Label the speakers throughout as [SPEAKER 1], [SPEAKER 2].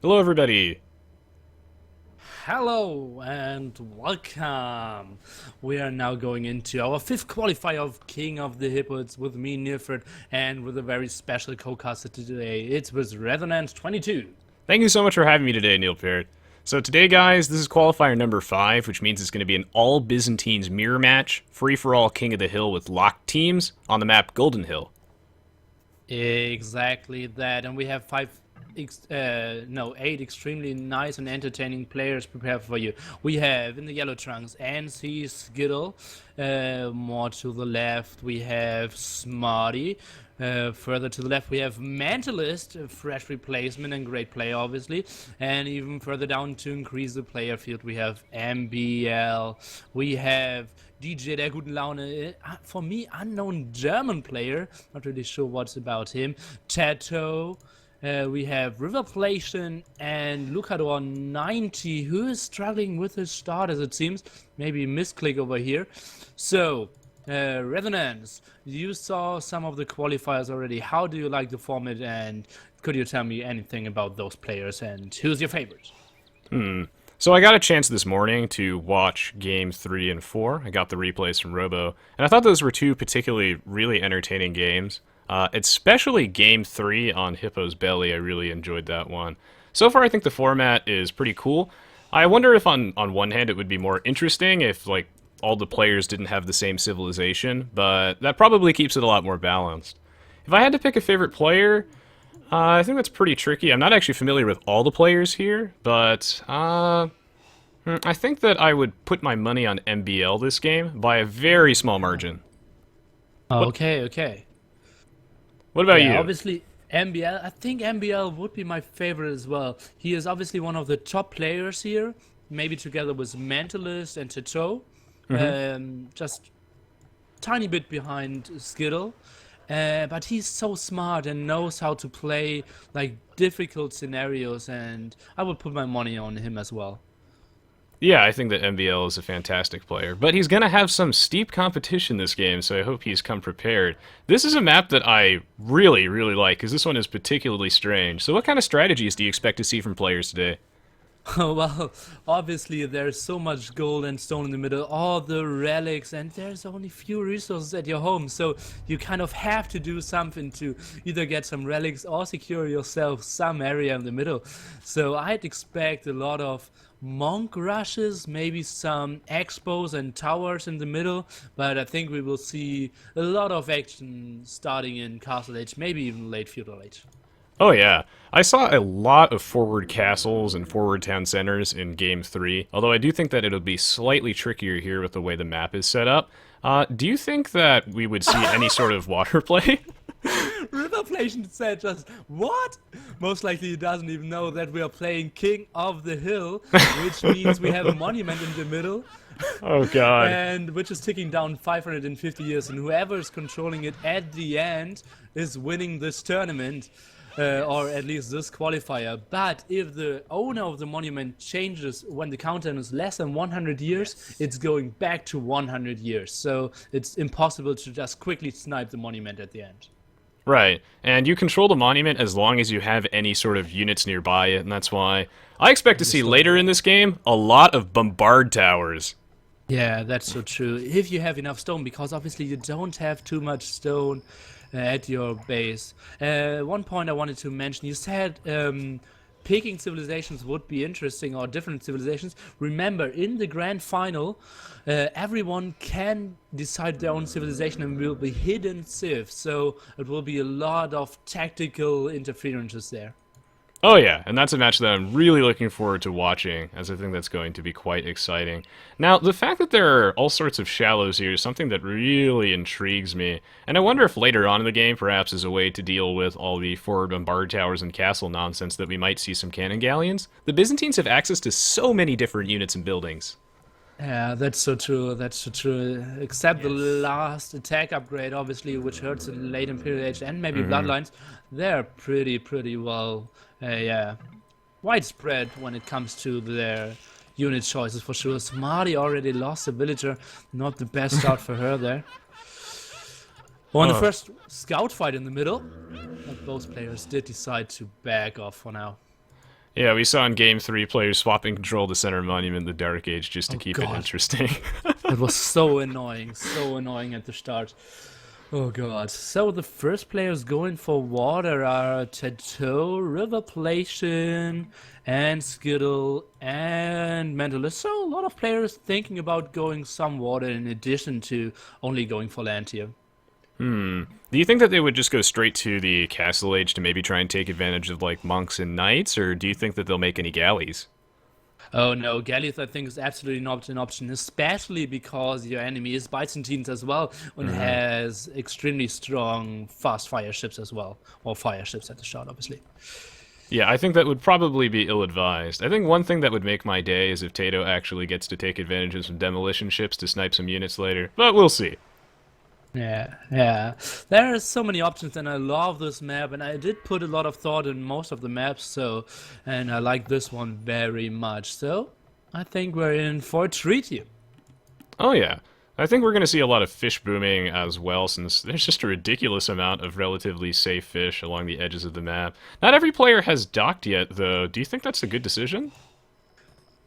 [SPEAKER 1] Hello, everybody.
[SPEAKER 2] Hello and welcome. We are now going into our fifth qualifier of King of the Hippo. It's with me, Nilpferd, and with a very special co-caster today. It's with Resonance22.
[SPEAKER 1] Thank you so much for having me today, Nilpferd. So today, guys, this is qualifier number 5, which means it's going to be an all Byzantines mirror match, free-for-all King of the Hill with locked teams on the map Golden Hill.
[SPEAKER 2] Exactly that, and we have eight extremely nice and entertaining players prepared for you. We have in the yellow trunks NC Skittle, more to the left we have Smarty, further to the left we have Mentalist, a fresh replacement and great player obviously, and even further down to increase the player field we have MBL, we have DJDerGutenLaune, for me unknown German player, not really sure what's about him, TaToH. We have Riverplation and Lucador90, who is struggling with his start, as it seems. Maybe misclick over here. So, Resonance, you saw some of the qualifiers already. How do you like the format, and could you tell me anything about those players, and who's your favorite?
[SPEAKER 1] So I got a chance this morning to watch games 3 and 4. I got the replays from Robo, and I thought those were two particularly really entertaining games. Especially game 3 on Hippo's belly, I really enjoyed that one. So far, I think the format is pretty cool. I wonder if on one hand it would be more interesting if, like, all the players didn't have the same civilization, but that probably keeps it a lot more balanced. If I had to pick a favorite player, I think that's pretty tricky. I'm not actually familiar with all the players here, but I think that I would put my money on MBL this game by a very small margin.
[SPEAKER 2] Okay.
[SPEAKER 1] What about
[SPEAKER 2] Yeah,
[SPEAKER 1] you?
[SPEAKER 2] obviously MBL. I think MBL would be my favorite as well. He is obviously one of the top players here, maybe together with Mentalist and TaToH. Just tiny bit behind Skittle. But he's so smart and knows how to play like difficult scenarios, and I would put my money on him as well.
[SPEAKER 1] Yeah, I think that MBL is a fantastic player, but he's going to have some steep competition this game, so I hope he's come prepared. This is a map that I really, really like, because this one is particularly strange. So what kind of strategies do you expect to see from players today?
[SPEAKER 2] Well, obviously there's so much gold and stone in the middle, all the relics, and there's only few resources at your home, so you kind of have to do something to either get some relics or secure yourself some area in the middle. So I'd expect a lot of monk rushes, maybe some expos and towers in the middle, but I think we will see a lot of action starting in Castle Age, maybe even late Feudal Age.
[SPEAKER 1] Oh yeah, I saw a lot of forward castles and forward town centers in Game 3, although I do think that it'll be slightly trickier here with the way the map is set up. Do you think that we would see any sort of water play?
[SPEAKER 2] Riverplation said just, what? Most likely he doesn't even know that we are playing King of the Hill, which means we have a monument in the middle,
[SPEAKER 1] Oh god.
[SPEAKER 2] and which is ticking down 550 years, and whoever is controlling it at the end is winning this tournament. Or at least this qualifier. But if the owner of the monument changes when the countdown is less than 100 years, it's going back to 100 years. So it's impossible to just quickly snipe the monument at the end.
[SPEAKER 1] Right, and you control the monument as long as you have any sort of units nearby it, and that's why I expect to see later in this game a lot of bombard towers.
[SPEAKER 2] Yeah, that's so true. If you have enough stone, because obviously you don't have too much stone at your base. One point I wanted to mention, you said picking civilizations would be interesting, or different civilizations. Remember, in the grand final, everyone can decide their own civilization and will be hidden civ, so it will be a lot of tactical interferences there.
[SPEAKER 1] Oh yeah, and that's a match that I'm really looking forward to watching, as I think that's going to be quite exciting. Now, the fact that there are all sorts of shallows here is something that really intrigues me, and I wonder if later on in the game, perhaps as a way to deal with all the forward bombard towers and castle nonsense, that we might see some cannon galleons. The Byzantines have access to so many different units and buildings.
[SPEAKER 2] Yeah, that's so true. That's so true. Except the last attack upgrade, obviously, which hurts in late Imperial Age and maybe Bloodlines, they're pretty well, yeah, widespread when it comes to their unit choices for sure. Smarty already lost a villager, not the best start for her there. Well, in the first scout fight in the middle, but both players did decide to back off for now.
[SPEAKER 1] Yeah, we saw in Game 3 players swapping control of the center monument, the Dark Age, just to
[SPEAKER 2] Oh
[SPEAKER 1] keep it
[SPEAKER 2] God,
[SPEAKER 1] interesting.
[SPEAKER 2] that was so annoying at the start. Oh God. So the first players going for water are TaToH, Riverplation, and Skittle, and Mentalist. So a lot of players thinking about going some water in addition to only going for land here.
[SPEAKER 1] Do you think that they would just go straight to the Castle Age to maybe try and take advantage of, like, monks and knights, or do you think that they'll make any galleys?
[SPEAKER 2] Oh no, Galleys I think is absolutely not an option, especially because your enemy is Byzantines as well and has extremely strong fast fire ships as well. Or fire ships at the start, obviously.
[SPEAKER 1] Yeah, I think that would probably be ill-advised. I think one thing that would make my day is if TaToH actually gets to take advantage of some demolition ships to snipe some units later, but we'll see.
[SPEAKER 2] Yeah, yeah. There are so many options, and I love this map. And I did put a lot of thought in most of the maps, so and I like this one very much. So I think we're in for a treat here.
[SPEAKER 1] Oh yeah, I think we're going to see a lot of fish booming as well, since there's just a ridiculous amount of relatively safe fish along the edges of the map. Not every player has docked yet, though. Do you think that's a good decision?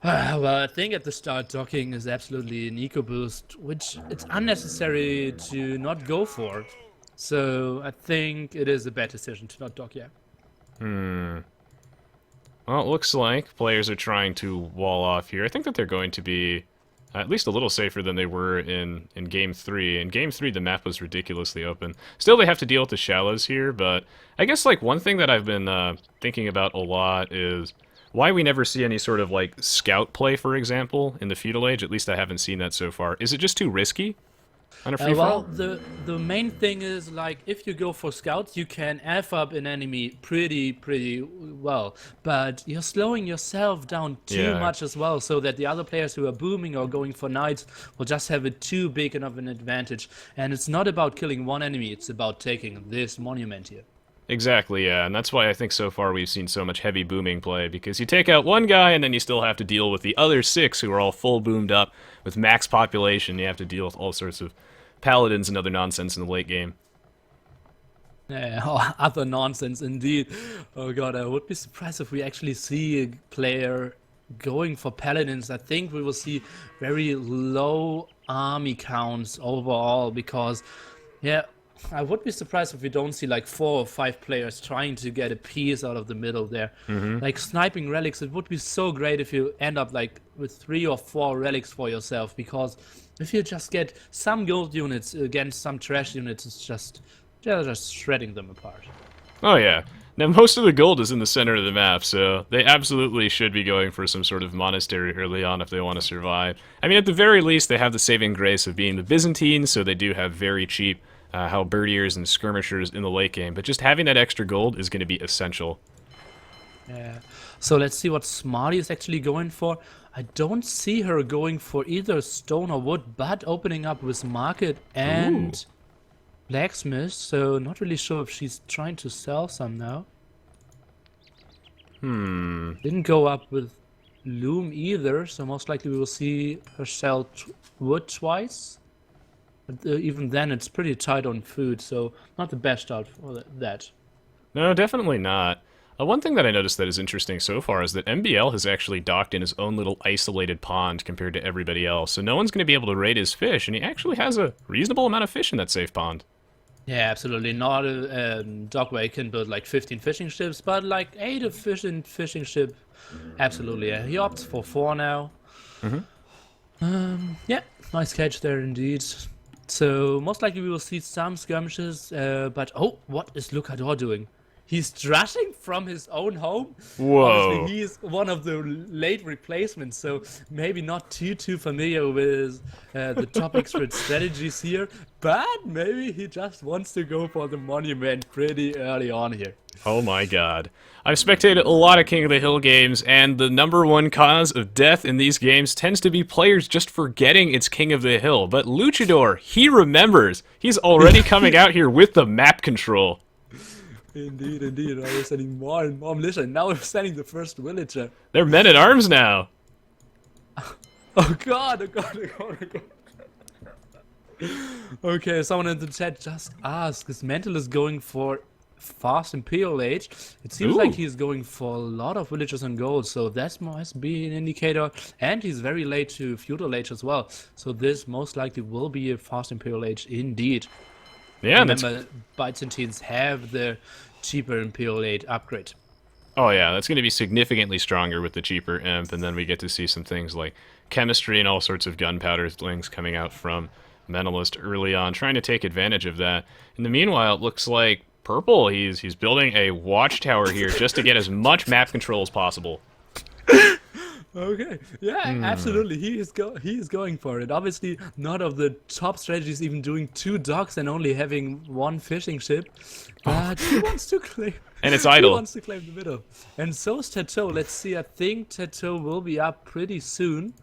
[SPEAKER 2] Well, I think at the start docking is absolutely an eco boost, which it's unnecessary to not go for. So I think it is a bad decision to not dock yet.
[SPEAKER 1] Well, it looks like players are trying to wall off here. I think that they're going to be at least a little safer than they were in Game 3. In Game 3, the map was ridiculously open. Still, they have to deal with the shallows here, but I guess, like, one thing that I've been thinking about a lot is why we never see any sort of, like, scout play, for example, in the Feudal Age. At least I haven't seen that so far. Is it just too risky on a free-for-all?
[SPEAKER 2] Well, the main thing is like if you go for scouts, you can F up an enemy pretty well, but you're slowing yourself down too
[SPEAKER 1] Yeah.
[SPEAKER 2] much as well, so that the other players who are booming or going for knights will just have it too big enough an advantage. And it's not about killing one enemy; it's about taking this monument here.
[SPEAKER 1] Exactly, yeah, and that's why I think so far we've seen so much heavy booming play, because you take out one guy and then you still have to deal with the other 6 who are all full boomed up with max population. You have to deal with all sorts of paladins and other nonsense in the late game.
[SPEAKER 2] Yeah, other nonsense indeed. Oh god, I would be surprised if we actually see a player going for paladins. I think we will see very low army counts overall because, yeah, I would be surprised if we don't see like 4 or 5 players trying to get a piece out of the middle there. Like sniping relics, it would be so great if you end up like with 3 or 4 relics for yourself, because if you just get some gold units against some trash units, it's just they're just shredding them apart.
[SPEAKER 1] Oh yeah. Now most of the gold is in the center of the map, so they absolutely should be going for some sort of monastery early on if they want to survive. I mean, at the very least, they have the saving grace of being the Byzantines, so they do have very cheap halberdiers and skirmishers in the late game, but just having that extra gold is going to be essential.
[SPEAKER 2] Yeah. So let's see what Smarty is actually going for. I don't see her going for either stone or wood, but opening up with market and blacksmith, so not really sure if she's trying to sell some now. Didn't go up with loom either, so most likely we will see her sell wood twice. But even then, it's pretty tight on food, so not the best out for that.
[SPEAKER 1] No, definitely not. One thing that I noticed that is interesting so far is that MBL has actually docked in his own little isolated pond compared to everybody else, so no one's going to be able to raid his fish, and he actually has a reasonable amount of fish in that safe pond.
[SPEAKER 2] Yeah, absolutely. Not a dock where you can build like 15 fishing ships, but like 8 efficient fishing ship. Absolutely, yeah. He opts for 4 now. Yeah, nice catch there indeed. So most likely we will see some skirmishes, but oh, what is Lucador doing? He's drashing from his own home.
[SPEAKER 1] Whoa.
[SPEAKER 2] Obviously, he's one of the late replacements, so maybe not too familiar with the top expert strategies here, but maybe he just wants to go for the monument pretty early on here.
[SPEAKER 1] Oh my god. I've spectated a lot of King of the Hill games, and the #1 cause of death in these games tends to be players just forgetting it's King of the Hill. But Luchador, he remembers. He's already coming out here with the map control.
[SPEAKER 2] Indeed, indeed. Now we're sending more and more militia, and now we're sending the first villager.
[SPEAKER 1] They're men-at-arms now.
[SPEAKER 2] Oh god, oh god, oh god, oh god. Okay, someone in the chat just asked, is Mentalist going for fast Imperial Age. It seems
[SPEAKER 1] Ooh.
[SPEAKER 2] like he's going for a lot of villagers and gold, so that must be an indicator. And he's very late to Feudal Age as well, so this most likely will be a fast Imperial Age indeed.
[SPEAKER 1] Yeah, and
[SPEAKER 2] Remember, Byzantines have the cheaper Imperial Age upgrade.
[SPEAKER 1] oh yeah, that's going to be significantly stronger with the cheaper imp, and then we get to see some things like chemistry and all sorts of gunpowder things coming out from Mentalist early on, trying to take advantage of that. In the meanwhile, it looks like Purple, he's building a watchtower here just to get as much map control as possible.
[SPEAKER 2] Okay, yeah, absolutely. He is going for it. Obviously, not of the top strategies, even doing 2 docks and only having 1 fishing ship. But he wants to claim.
[SPEAKER 1] And it's
[SPEAKER 2] He
[SPEAKER 1] idle.
[SPEAKER 2] wants to claim the middle. And so is TaToH. Let's see. I think TaToH will be up pretty soon.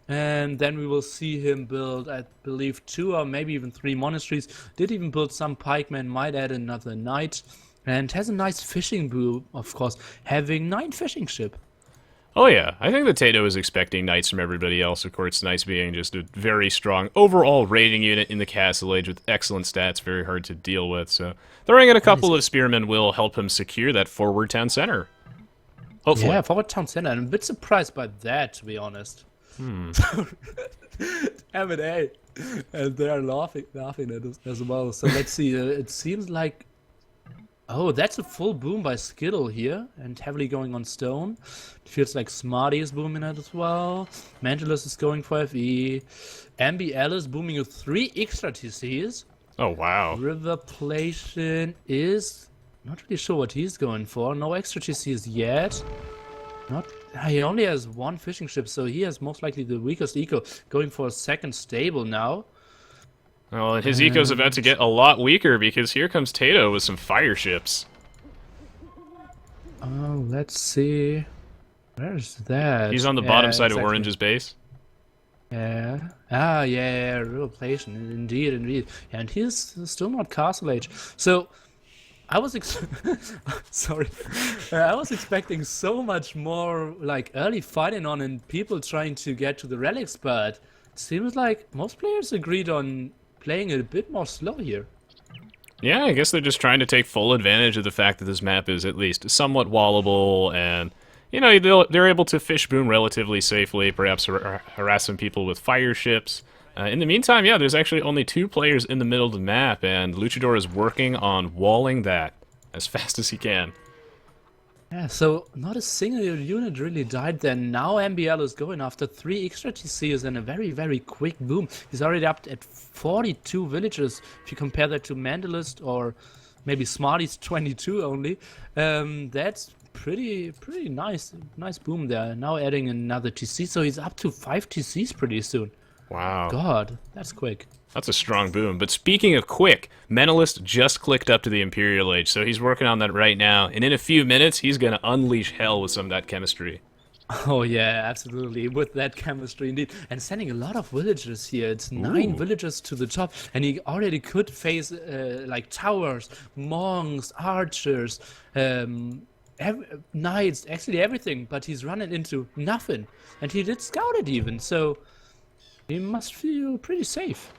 [SPEAKER 2] And then we will see him build, I believe, 2 or maybe even 3 monasteries. Did even build some pikemen, might add another knight. And has a nice fishing boom, of course, having 9 fishing ship.
[SPEAKER 1] Oh yeah, I think that TaToH is expecting knights from everybody else. Of course, knights being just a very strong overall raiding unit in the Castle Age with excellent stats, very hard to deal with. So throwing in a couple of spearmen will help him secure that forward town center. Hopefully.
[SPEAKER 2] Yeah, forward town center. I'm a bit surprised by that, to be honest. M&A, and they are laughing at us as well. So let's see. It seems like, oh, that's a full boom by Skittle here, and heavily going on stone. It feels like Smarty is booming it as well. Mentalist is going for FE. MBL is booming with 3 extra TCs.
[SPEAKER 1] Oh wow.
[SPEAKER 2] Riverplation is not really sure what he's going for. No extra TCs yet. Not. He only has 1 fishing ship, so he has most likely the weakest eco. Going for a second stable now.
[SPEAKER 1] Well, and his eco's about to get a lot weaker because here comes TaToH with some fire ships.
[SPEAKER 2] Oh, let's see. Where's that?
[SPEAKER 1] He's on the bottom side
[SPEAKER 2] exactly.
[SPEAKER 1] of Orange's base.
[SPEAKER 2] Yeah. Ah, yeah, Riverplation. Indeed, indeed. And he's still not Castle Age. So, I was sorry. I was expecting so much more like early fighting on and people trying to get to the relics, but it seems like most players agreed on playing it a bit more slow here.
[SPEAKER 1] Yeah, I guess they're just trying to take full advantage of the fact that this map is at least somewhat wallable, and you know they're able to fish boom relatively safely, perhaps harass some people with fire ships. In the meantime, yeah, there's actually only 2 players in the middle of the map, and Luchador is working on walling that as fast as he can.
[SPEAKER 2] Yeah, so not a single unit really died then. Now MBL is going after 3 extra TCs and a very, very quick boom. He's already up at 42 villagers. If you compare that to Mentalist or maybe Smarty's 22 only, that's pretty nice boom there. Now adding another TC, so he's up to 5 TCs pretty soon.
[SPEAKER 1] Wow.
[SPEAKER 2] God, that's quick.
[SPEAKER 1] That's a strong boom. But speaking of quick, Mentalist just clicked up to the Imperial Age, so he's working on that right now. And in a few minutes, he's going to unleash hell with some of that chemistry.
[SPEAKER 2] Oh yeah, absolutely. With that chemistry indeed. And sending a lot of villagers here. It's 9 villagers to the top. And he already could face like towers, monks, archers, knights, actually everything. But he's running into nothing. And he did scout it even, so he must feel pretty safe.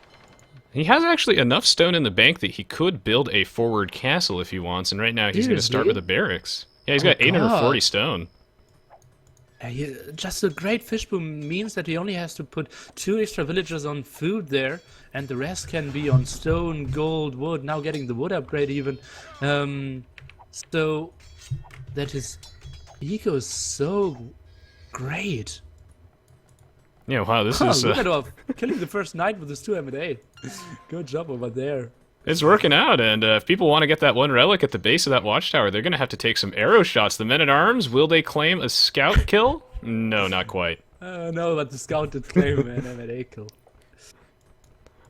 [SPEAKER 1] He has actually enough stone in the bank that he could build a forward castle if he wants, and right now he's going to start with a barracks. Yeah, he's got 840 stone.
[SPEAKER 2] Just a great fish boom means that he only has to put 2 extra villagers on food there, and the rest can be on stone, gold, wood, now getting the wood upgrade even. So that his eco is so great.
[SPEAKER 1] Yeah, wow, this is...
[SPEAKER 2] Luchador killing the first knight with his 2 M&A. Good job over there.
[SPEAKER 1] It's working out, and if people want to get that 1 relic at the base of that watchtower, they're going to have to take some arrow shots. The men-at-arms, will they claim a scout kill? No, not quite.
[SPEAKER 2] No, but the scout did claim an M&A kill.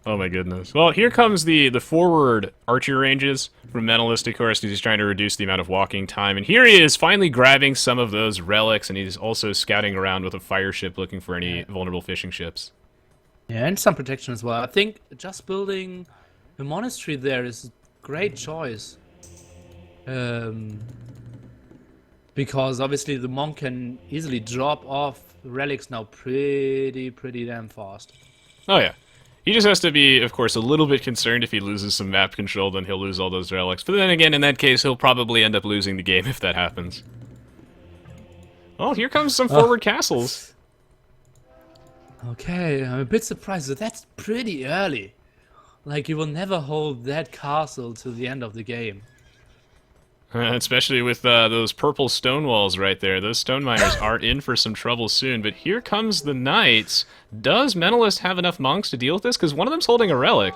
[SPEAKER 1] Oh my goodness. Well, here comes the forward archer ranges from Mentalist, of course, because he's trying to reduce the amount of walking time. And here he is, finally grabbing some of those relics, and he's also scouting around with a fire ship looking for any vulnerable fishing ships.
[SPEAKER 2] Yeah, and some protection as well. I think just building a monastery there is a great choice. Because obviously the monk can easily drop off relics now pretty damn fast.
[SPEAKER 1] Oh yeah. He just has to be, of course, a little bit concerned if he loses some map control, then he'll lose all those relics. But then again, in that case, he'll probably end up losing the game if that happens. Oh, here comes some forward castles.
[SPEAKER 2] Okay, I'm a bit surprised that that's pretty early. Like, you will never hold that castle to the end of the game.
[SPEAKER 1] Especially with those purple stone walls right there. Those stone miners are in for some trouble soon. But here comes the knights. Does Mentalist have enough monks to deal with this? Because one of them's holding a relic.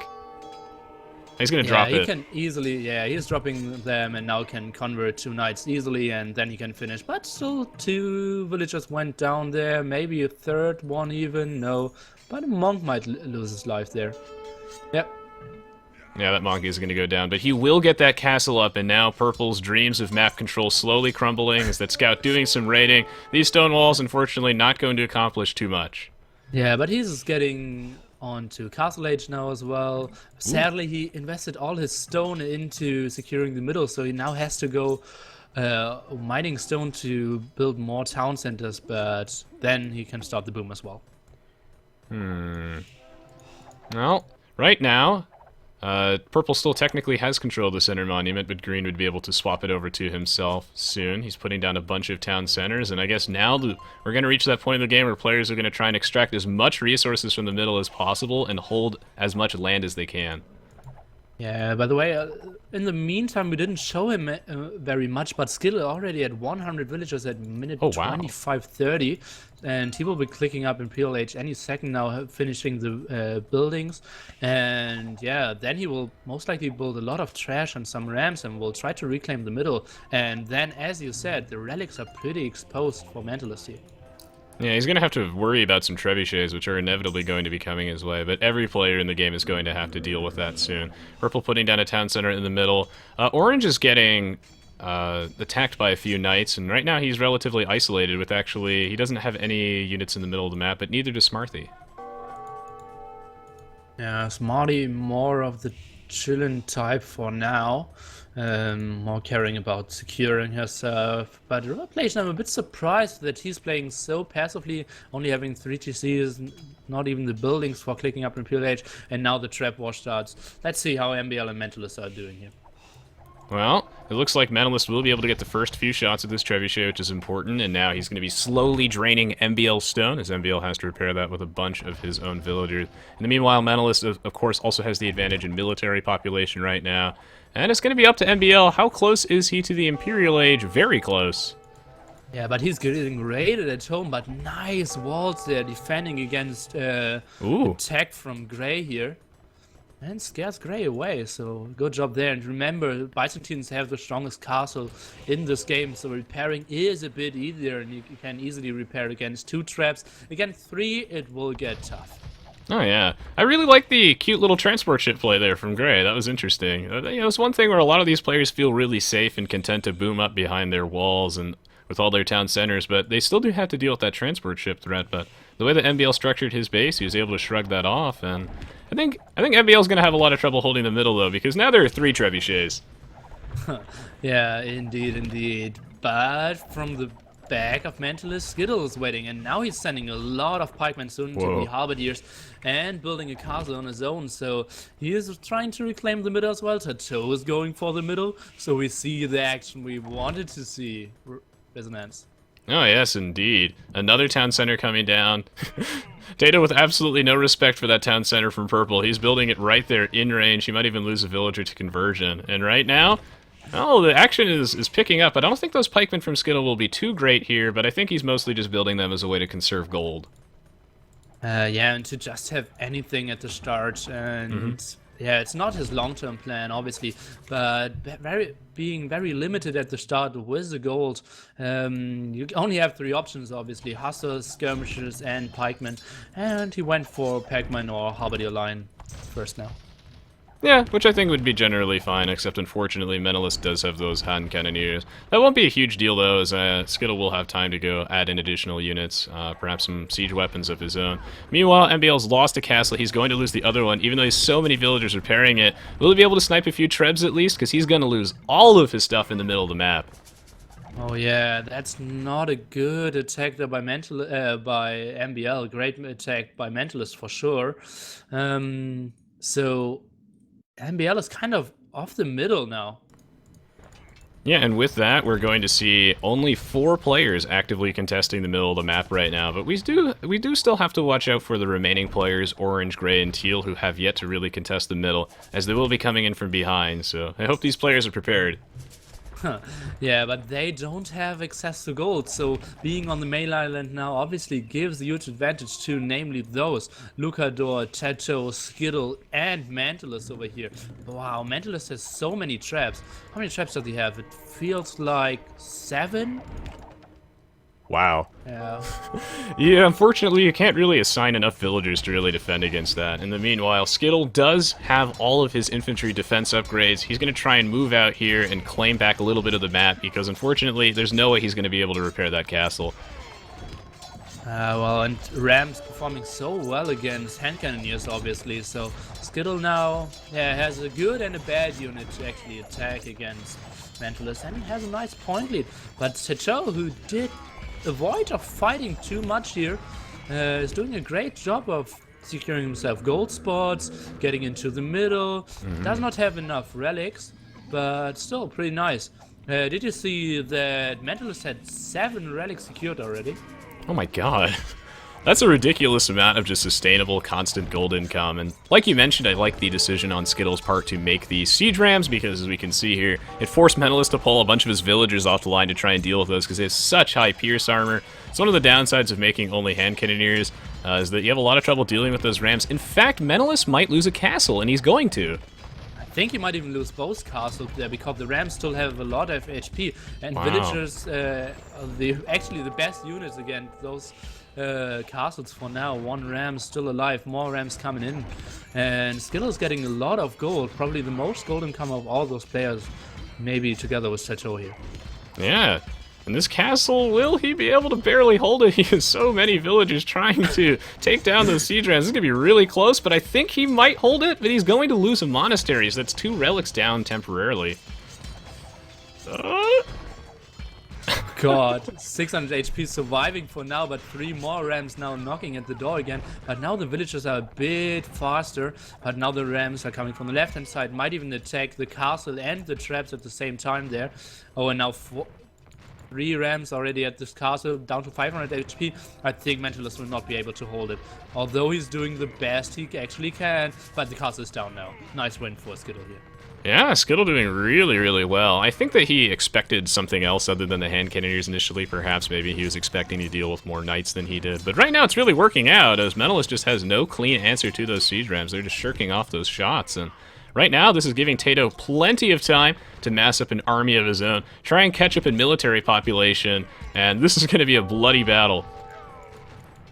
[SPEAKER 1] He's going to drop it.
[SPEAKER 2] He can easily, he's dropping them and now can convert 2 knights easily and then he can finish. But still 2 villagers went down there, maybe a 3rd one even, no. But a monk might lose his life there. Yep.
[SPEAKER 1] Yeah, that monkey is going to go down, but he will get that castle up, and now Purple's dreams of map control slowly crumbling as that scout doing some raiding. These stone walls, unfortunately, not going to accomplish too much.
[SPEAKER 2] Yeah, but he's getting on to Castle Age now as well. Sadly, he invested all his stone into securing the middle, so he now has to go mining stone to build more town centers, but then he can start the boom as well.
[SPEAKER 1] Well, right now, Purple still technically has control of the center monument, but Green would be able to swap it over to himself soon. He's putting down a bunch of town centers, and I guess now we're going to reach that point in the game where players are going to try and extract as much resources from the middle as possible and hold as much land as they can.
[SPEAKER 2] Yeah, by the way, in the meantime, we didn't show him very much, but Skittle already at 100 villagers at minute 25:30, and he will be clicking up in PLH any second now, finishing the buildings, and yeah, then he will most likely build a lot of trash and some ramps and will try to reclaim the middle, and then, as you said, the relics are pretty exposed for Mentalist here.
[SPEAKER 1] Yeah, he's going to have to worry about some trebuchets, which are inevitably going to be coming his way, but every player in the game is going to have to deal with that soon. Purple putting down a town center in the middle. Orange is getting attacked by a few knights, and right now he's relatively isolated with actually... He doesn't have any units in the middle of the map, but neither does Smarty.
[SPEAKER 2] Yeah, Smarty more of the chillin' type for now. More caring about securing herself. But Riverplation, I'm a bit surprised that he's playing so passively, only having 3 TCs, not even the buildings for clicking up in PLH, and now the trap war starts. Let's see how MBL and Mentalist are doing here.
[SPEAKER 1] Well, it looks like Mentalist will be able to get the first few shots of this trebuchet, which is important, and now he's going to be slowly draining MBL stone, as MBL has to repair that with a bunch of his own villagers. In the meanwhile, Mentalist, of course, also has the advantage in military population right now, and it's going to be up to MBL. How close is he to the Imperial Age? Very close.
[SPEAKER 2] Yeah, but he's getting raided at home, but nice walls there, defending against attack from Grey here. And scares Grey away, so good job there. And remember, Byzantines have the strongest castle in this game, so repairing is a bit easier, and you can easily repair against 2 traps. Against 3, it will get tough.
[SPEAKER 1] Oh yeah, I really like the cute little transport ship play there from Grey. That was interesting. You know, it's one thing where a lot of these players feel really safe and content to boom up behind their walls and with all their town centers, but they still do have to deal with that transport ship threat. But the way that MBL structured his base, he was able to shrug that off, and I think MBL's going to have a lot of trouble holding the middle though, because now there are 3 trebuchets.
[SPEAKER 2] Yeah, indeed. But from the back of Mentalist, Skittle is waiting, and now he's sending a lot of pikemen soon to the halberdiers and building a castle on his own, so he is trying to reclaim the middle as well. TaToH is going for the middle, so we see the action we wanted to see. Resonance.
[SPEAKER 1] Oh yes, indeed. Another town center coming down. TaToH with absolutely no respect for that town center from Purple. He's building it right there in range. He might even lose a villager to conversion. And right now, oh, the action is picking up. I don't think those pikemen from Skittle will be too great here, but I think he's mostly just building them as a way to conserve gold.
[SPEAKER 2] Yeah, and to just have anything at the start, and yeah, it's not his long-term plan, obviously, but being very limited at the start with the gold. You only have 3 options, obviously: hussars, skirmishers, and pikemen, and he went for pikemen or halberdier line first now.
[SPEAKER 1] Yeah, which I think would be generally fine, except unfortunately Mentalist does have those hand cannoneers. That won't be a huge deal though, as Skittle will have time to go add in additional units, perhaps some siege weapons of his own. Meanwhile, MBL's lost a castle. He's going to lose the other one, even though he has so many villagers repairing it. Will he be able to snipe a few trebs at least? Because he's going to lose all of his stuff in the middle of the map.
[SPEAKER 2] Oh yeah, that's not a good attack there by by MBL. Great attack by Mentalist for sure. So MBL is kind of off the middle now.
[SPEAKER 1] Yeah, and with that, we're going to see only 4 players actively contesting the middle of the map right now, but we do still have to watch out for the remaining players, orange, gray, and teal, who have yet to really contest the middle, as they will be coming in from behind, so I hope these players are prepared.
[SPEAKER 2] Yeah, but they don't have access to gold, so being on the main island now obviously gives a huge advantage to namely those Lucador, TaToH, Skittle, and Mentalist over here. Wow, Mentalist has so many traps. How many traps does he have? It feels like 7?
[SPEAKER 1] Wow.
[SPEAKER 2] Yeah.
[SPEAKER 1] Yeah, unfortunately, you can't really assign enough villagers to really defend against that. In the meanwhile, Skittle does have all of his infantry defense upgrades. He's going to try and move out here and claim back a little bit of the map, because unfortunately, there's no way he's going to be able to repair that castle.
[SPEAKER 2] Well, and Ram's performing so well against hand cannoneers, obviously, so Skittle now has a good and a bad unit to actually attack against Mentalist, and has a nice point lead. But TaToH, who did avoid of fighting too much here, is doing a great job of securing himself gold spots, getting into the middle. Does not have enough relics, but still pretty nice. Did you see that Mentalist had 7 relics secured already?
[SPEAKER 1] Oh my god. That's a ridiculous amount of just sustainable, constant gold income, and like you mentioned, I like the decision on Skittle's part to make these siege rams, because as we can see here, it forced Mentalist to pull a bunch of his villagers off the line to try and deal with those, because they have such high pierce armor. It's one of the downsides of making only hand cannoneers, is that you have a lot of trouble dealing with those rams. In fact, Mentalist might lose a castle, and he's going to.
[SPEAKER 2] I think he might even lose both castles there, because the Rams still have a lot of HP, and
[SPEAKER 1] Wow.
[SPEAKER 2] villagers are actually the best units against those castles for now. 1 Ram still alive, more Rams coming in, and Skittle is getting a lot of gold, probably the most gold income of all those players, maybe together with TaToH here.
[SPEAKER 1] Yeah. And this castle, will he be able to barely hold it? He has so many villagers trying to take down those siege rams. This is going to be really close, but I think he might hold it, but he's going to lose some monasteries. That's 2 relics down temporarily.
[SPEAKER 2] God, 600 HP surviving for now, but 3 more Rams now knocking at the door again. But now the villagers are a bit faster, but now the Rams are coming from the left hand side, might even attack the castle and the traps at the same time there. Oh, and now 3 Rams already at this castle, down to 500 HP. I think Mentalist will not be able to hold it, although he's doing the best he actually can, but the castle is down now. Nice win for Skittle here.
[SPEAKER 1] Yeah, Skittle doing really, really well. I think that he expected something else other than the hand cannoneers initially. Perhaps maybe he was expecting to deal with more knights than he did. But right now it's really working out, as Mentalist just has no clean answer to those siege rams. They're just shirking off those shots, and right now this is giving TaToH plenty of time to mass up an army of his own, try and catch up in military population, and this is going to be a bloody battle.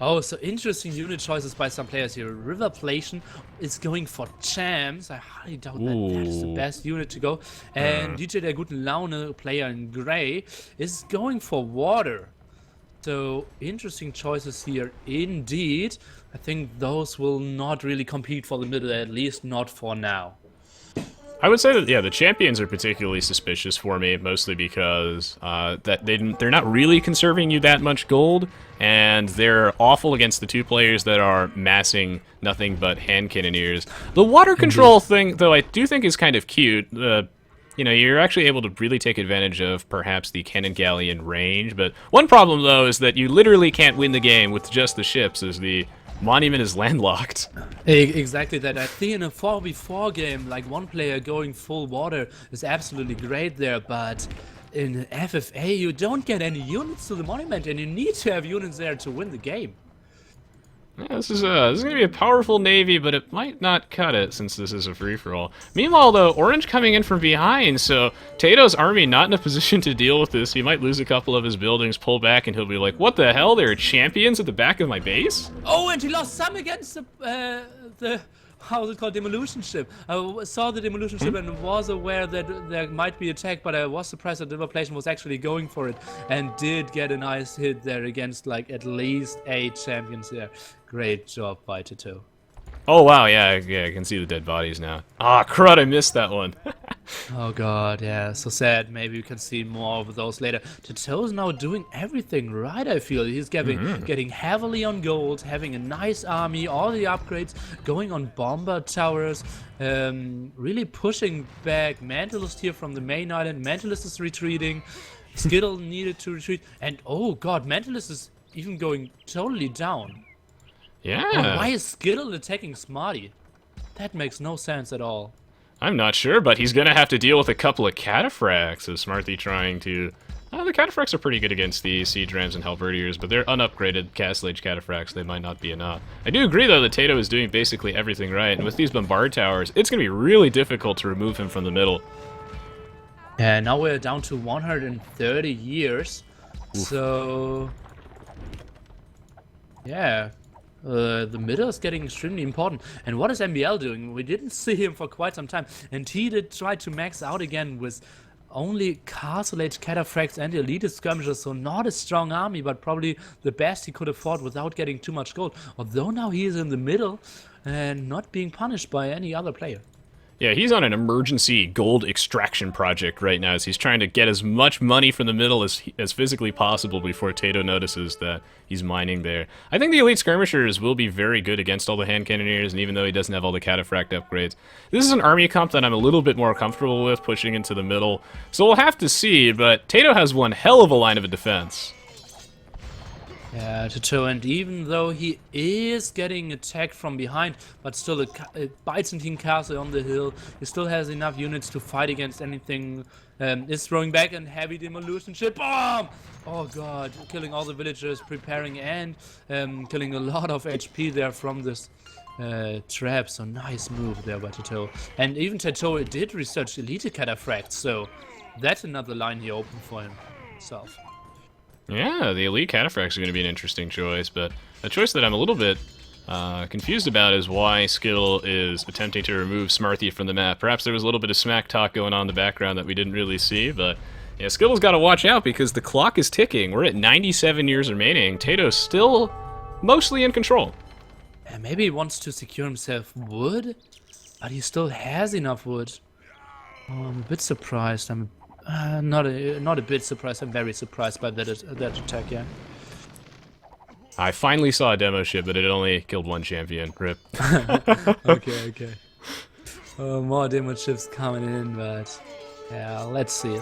[SPEAKER 2] Oh, so interesting unit choices by some players here. Riverplation is going for champs. I highly doubt that is the best unit to go. And DJDerGutenLaune, a player in gray, is going for water. So interesting choices here indeed. I think those will not really compete for the middle, at least not for now.
[SPEAKER 1] I would say that, yeah, the champions are particularly suspicious for me, mostly because that they're not really conserving you that much gold, and they're awful against the 2 players that are massing nothing but hand cannoneers. The water control thing, though, I do think is kind of cute. You know, you're actually able to really take advantage of perhaps the cannon galleon range, but one problem, though, is that you literally can't win the game with just the ships, as the monument is landlocked.
[SPEAKER 2] Exactly that. I think in a 4v4 game, like one player going full water is absolutely great there, but in FFA you don't get any units to the monument, and you need to have units there to win the game.
[SPEAKER 1] Yeah, this is going to be a powerful navy, but it might not cut it since this is a free-for-all. Meanwhile, though, Orange coming in from behind, so TaToH's army not in a position to deal with this. He might lose a couple of his buildings, pull back, and he'll be like, what the hell? There are champions at the back of my base?
[SPEAKER 2] Oh, and he lost some against the how is it called, demolition ship. I saw the demolition ship and was aware that there might be attack, but I was surprised that Riverplation was actually going for it and did get a nice hit there against like at least 8 champions there. Great job by TaToH.
[SPEAKER 1] Oh wow, yeah, I can see the dead bodies now. Ah, crud, I missed that one.
[SPEAKER 2] Oh god, yeah, so sad. Maybe we can see more of those later. TaToH's now doing everything right, I feel. He's getting heavily on gold, having a nice army, all the upgrades, going on bomber towers, really pushing back Mentalist here from the main island. Mentalist is retreating. Skittle needed to retreat. And oh god, Mentalist is even going totally down.
[SPEAKER 1] Yeah.
[SPEAKER 2] Oh, why is Skittle attacking Smarty? That makes no sense at all.
[SPEAKER 1] I'm not sure, but he's gonna have to deal with a couple of cataphracts. So Smarty trying to... the cataphracts are pretty good against the siege rams and halberdiers, but they're unupgraded Castle Age cataphracts. They might not be enough. I do agree, though, that TaToH is doing basically everything right, and with these bombard towers, it's gonna be really difficult to remove him from the middle.
[SPEAKER 2] Yeah, now we're down to 130 years. Oof. So... yeah. The middle is getting extremely important. And what is MBL doing? We didn't see him for quite some time. And he did try to max out again with only Castle Age cataphracts and elite skirmishers. So not a strong army, but probably the best he could afford without getting too much gold. Although now he is in the middle and not being punished by any other player.
[SPEAKER 1] Yeah, he's on an emergency gold extraction project right now as he's trying to get as much money from the middle as physically possible before TaToH notices that he's mining there. I think the elite skirmishers will be very good against all the hand cannoneers, and even though he doesn't have all the cataphract upgrades. This is an army comp that I'm a little bit more comfortable with, pushing into the middle. So we'll have to see, but TaToH has one hell of a line of defense.
[SPEAKER 2] Yeah, TaToH, and even though he is getting attacked from behind, but still a Byzantine castle on the hill, he still has enough units to fight against anything. Is throwing back and heavy demolition shit. Bomb! Oh god, killing all the villagers, preparing and killing a lot of HP there from this trap. So nice move there by TaToH. And even TaToH did research elite cataphracts, so that's another line he opened for himself.
[SPEAKER 1] Yeah, the elite cataphracts are going to be an interesting choice, but a choice that I'm a little bit confused about is why Skittle is attempting to remove Smarty from the map. Perhaps there was a little bit of smack talk going on in the background that we didn't really see, but yeah, Skittle's got to watch out because the clock is ticking. We're at 97 years remaining. TaToH's still mostly in control.
[SPEAKER 2] Yeah, maybe he wants to secure himself wood, but he still has enough wood. Oh, I'm a bit surprised. I'm not a bit surprised. I'm very surprised by that attack. Yeah.
[SPEAKER 1] I finally saw a demo ship, but it only killed one champion. Rip.
[SPEAKER 2] Okay. More demo ships coming in, but yeah, let's see.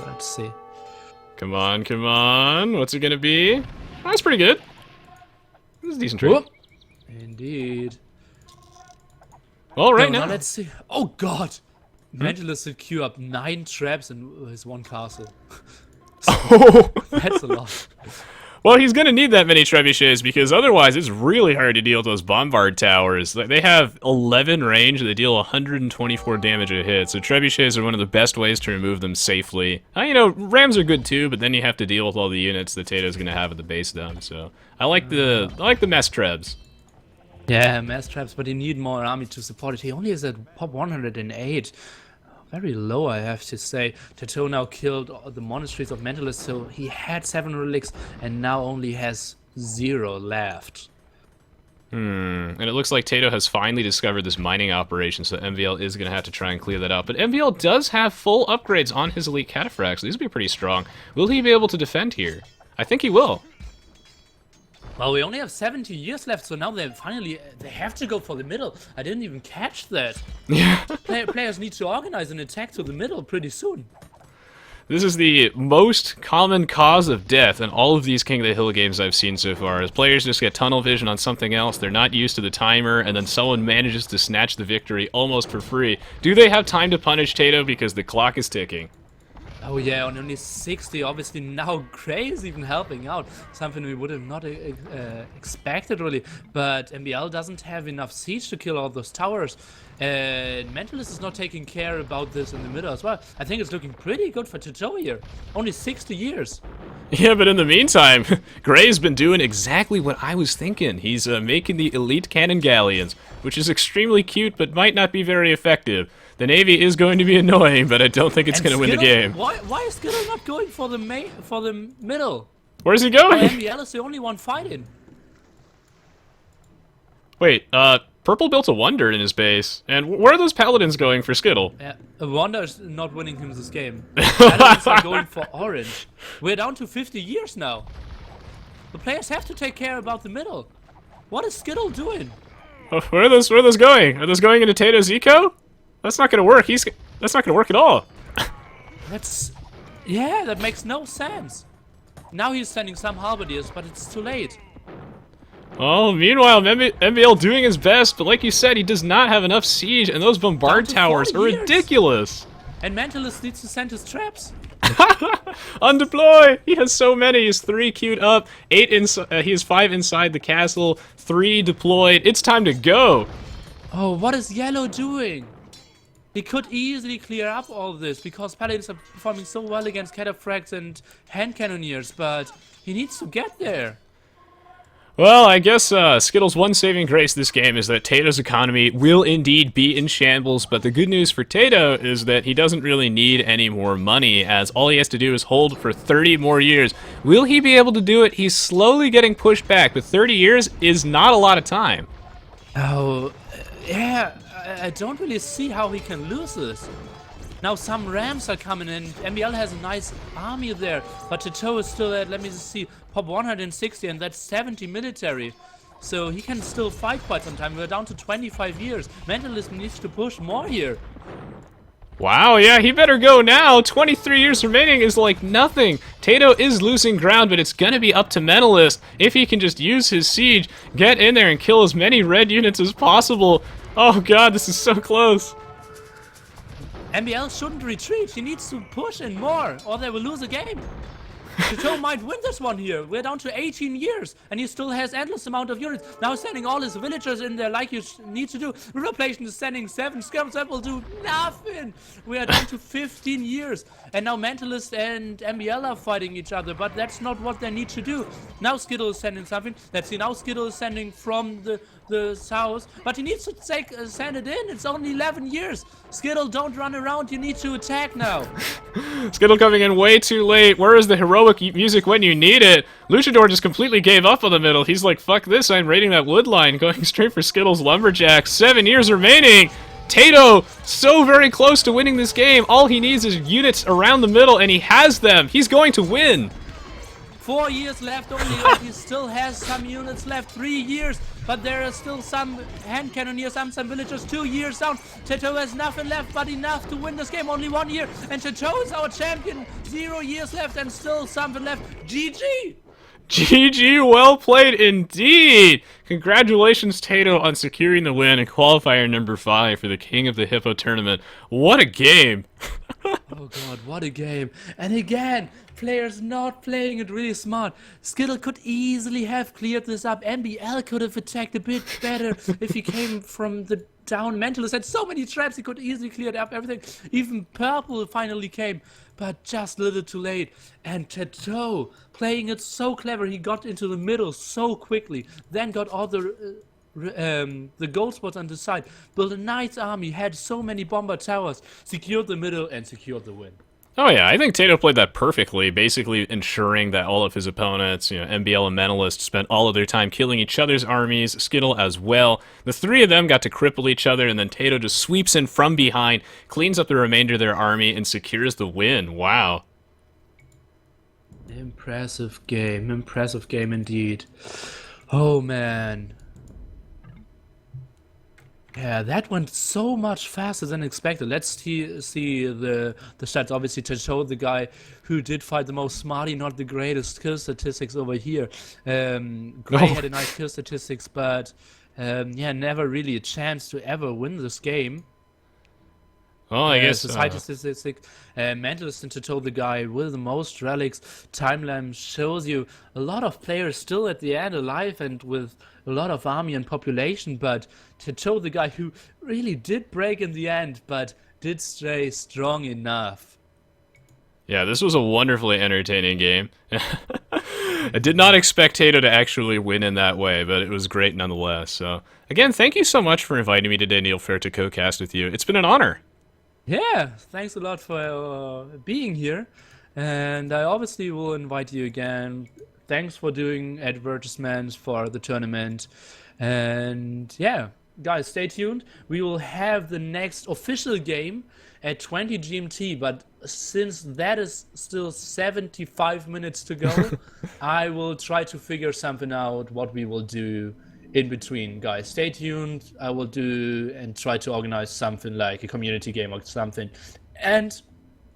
[SPEAKER 1] Come on. What's it gonna be? Oh, that's pretty good. This is a decent trade.
[SPEAKER 2] Whoop. Indeed.
[SPEAKER 1] Well, right
[SPEAKER 2] now
[SPEAKER 1] now.
[SPEAKER 2] let's see. Oh god. Mentalist should queue up 9 traps in his one castle.
[SPEAKER 1] Oh!
[SPEAKER 2] That's a lot.
[SPEAKER 1] Well, he's going to need that many trebuchets because otherwise it's really hard to deal with those bombard towers. They have 11 range, they deal 124 damage a hit, so trebuchets are one of the best ways to remove them safely. You know, rams are good too, but then you have to deal with all the units that TaToH's going to have at the base dump, so I like the mess trebs.
[SPEAKER 2] Yeah, mass traps, but you need more army to support it. He only is at pop 108. Very low, I have to say. TaToH now killed all the monasteries of Mentalist, so he had 7 relics and now only has 0 left.
[SPEAKER 1] And it looks like TaToH has finally discovered this mining operation, so MVL is going to have to try and clear that out. But MVL does have full upgrades on his elite cataphracts, so these will be pretty strong. Will he be able to defend here? I think he will.
[SPEAKER 2] Well, we only have 70 years left, so now they have to go for the middle. I didn't even catch that.
[SPEAKER 1] Yeah.
[SPEAKER 2] Players need to organize an attack to the middle pretty soon.
[SPEAKER 1] This is the most common cause of death in all of these King of the Hill games I've seen so far, as players just get tunnel vision on something else, they're not used to the timer, and then someone manages to snatch the victory almost for free. Do they have time to punish TaToH because the clock is ticking?
[SPEAKER 2] Oh yeah, on only 60, obviously now Grey is even helping out. Something we would have not expected really, but MBL doesn't have enough siege to kill all those towers. And Mentalist is not taking care about this in the middle as well. I think it's looking pretty good for TaToH here. Only 60 years.
[SPEAKER 1] Yeah, but in the meantime, Grey's been doing exactly what I was thinking. He's making the elite cannon galleons, which is extremely cute, but might not be very effective. The Navy is going to be annoying, but I don't think it's going to win the game.
[SPEAKER 2] Why is Skittle not going for the middle?
[SPEAKER 1] Where's he going?
[SPEAKER 2] MBL is the only one fighting.
[SPEAKER 1] Wait, Purple built a Wonder in his base. And where are those Paladins going for Skittle?
[SPEAKER 2] Yeah, Wonder is not winning him this game. Paladins are going for orange. We're down to 50 years now. The players have to take care about the middle. What is Skittle doing?
[SPEAKER 1] Oh, where are those going? Are those going into TaToH's eco? That's not gonna work. That's not gonna work at all.
[SPEAKER 2] Yeah, that makes no sense. Now he's sending some halberdiers, but it's too late.
[SPEAKER 1] Well, meanwhile, MBL doing his best, but like you said, he does not have enough siege, and those bombard towers are ridiculous.
[SPEAKER 2] And Mentalist needs to send his traps.
[SPEAKER 1] Undeploy! He has so many. He's 3 queued up, 8 inside. He has 5 inside the castle, 3 deployed. It's time to go.
[SPEAKER 2] Oh, what is Yellow doing? He could easily clear up all this because Paladins are performing so well against cataphracts and hand cannoneers, but he needs to get there.
[SPEAKER 1] Well, I guess Skittle's one saving grace this game is that TaToH's economy will indeed be in shambles, but the good news for TaToH is that he doesn't really need any more money, as all he has to do is hold for 30 more years. Will he be able to do it? He's slowly getting pushed back, but 30 years is not a lot of time.
[SPEAKER 2] Oh, yeah, I don't really see how he can lose this. Now some rams are coming in. MBL has a nice army there, but TaToH is still at, let me just see, pop 160, and that's 70 military. So he can still fight quite some time. We're down to 25 years. Mentalist needs to push more here.
[SPEAKER 1] Wow, yeah, he better go now. 23 years remaining is like nothing. TaToH is losing ground, but it's gonna be up to Mentalist. If he can just use his siege, get in there and kill as many red units as possible. Oh god, this is so close.
[SPEAKER 2] MBL shouldn't retreat. He needs to push in more, or they will lose a game. TaToH might win this one here. We're down to 18 years, and he still has endless amount of units. Now sending all his villagers in there like you need to do. Riverplation is sending 7 skirms. That will do nothing. We are down to 15 years. And now Mentalist and MBL are fighting each other, but that's not what they need to do. Now Skittle is sending something. Let's see, now Skittle is sending from the south, but he needs to send it in. It's only 11 years. Skittle, don't run around. You need to attack now.
[SPEAKER 1] Skittle coming in way too late. Where is the heroic music when you need it? Luchador just completely gave up on the middle. He's like, fuck this, I'm raiding that wood line, going straight for Skittle's lumberjack. 7 years remaining. TaToH so very close to winning this game. All he needs is units around the middle, and he has them. He's going to win.
[SPEAKER 2] 4 years left only, but he still has some units left. 3 years, but there are still some hand cannoneers, some villagers. 2 years down. TaToH has nothing left but enough to win this game. Only 1 year, and TaToH is our champion. 0 years left and still something left. GG!
[SPEAKER 1] GG, well played indeed! Congratulations, TaToH, on securing the win in qualifier number 5 for the King of the Hippo tournament. What a game!
[SPEAKER 2] Oh god, what a game. And again, players not playing it really smart. Skittle could easily have cleared this up. MBL could have attacked a bit better if he came from the down. Mentalist had so many traps, he could easily clear up everything. Even Purple finally came, but just a little too late. And TaToH playing it so clever, he got into the middle so quickly, then got all the gold spots on the side, built a nice army, had so many bomber towers, secured the middle, and secured the win.
[SPEAKER 1] Oh yeah, I think TaToH played that perfectly, basically ensuring that all of his opponents, MBL and Mentalist, spent all of their time killing each other's armies, Skittle as well. The 3 of them got to cripple each other, and then TaToH just sweeps in from behind, cleans up the remainder of their army, and secures the win. Wow.
[SPEAKER 2] Impressive game indeed. Oh man. Yeah, that went so much faster than expected. Let's see the stats. Obviously, TaToH, the guy who did fight the most. Smarty, not the greatest kill statistics over here. Gray had a nice kill statistics, but yeah, never really a chance to ever win this game.
[SPEAKER 1] Well, I guess
[SPEAKER 2] society statistics. Mentalist and TaToH, the guy with the most relics. Timeline shows you a lot of players still at the end alive and with a lot of army and population, but TaToH, the guy who really did break in the end, but did stay strong enough.
[SPEAKER 1] Yeah, this was a wonderfully entertaining game. I did not expect TaToH to actually win in that way, but it was great nonetheless. So, again, thank you so much for inviting me today, Nilpferd, to co-cast with you. It's been an honor.
[SPEAKER 2] Yeah, thanks a lot for being here, and I obviously will invite you again. Thanks for doing advertisements for the tournament, and yeah, guys, stay tuned. We will have the next official game at 20 GMT, but since that is still 75 minutes to go, I will try to figure something out what we will do in between. Guys, stay tuned. I will do and try to organize something like a community game or something. And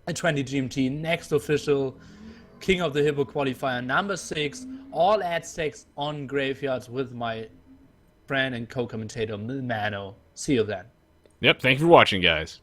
[SPEAKER 2] at 20 GMT, next official King of the Hippo qualifier number 6, all Aztecs on Graveyards with my friend and co-commentator Milmano. See you then.
[SPEAKER 1] Yep, thank you for watching, guys.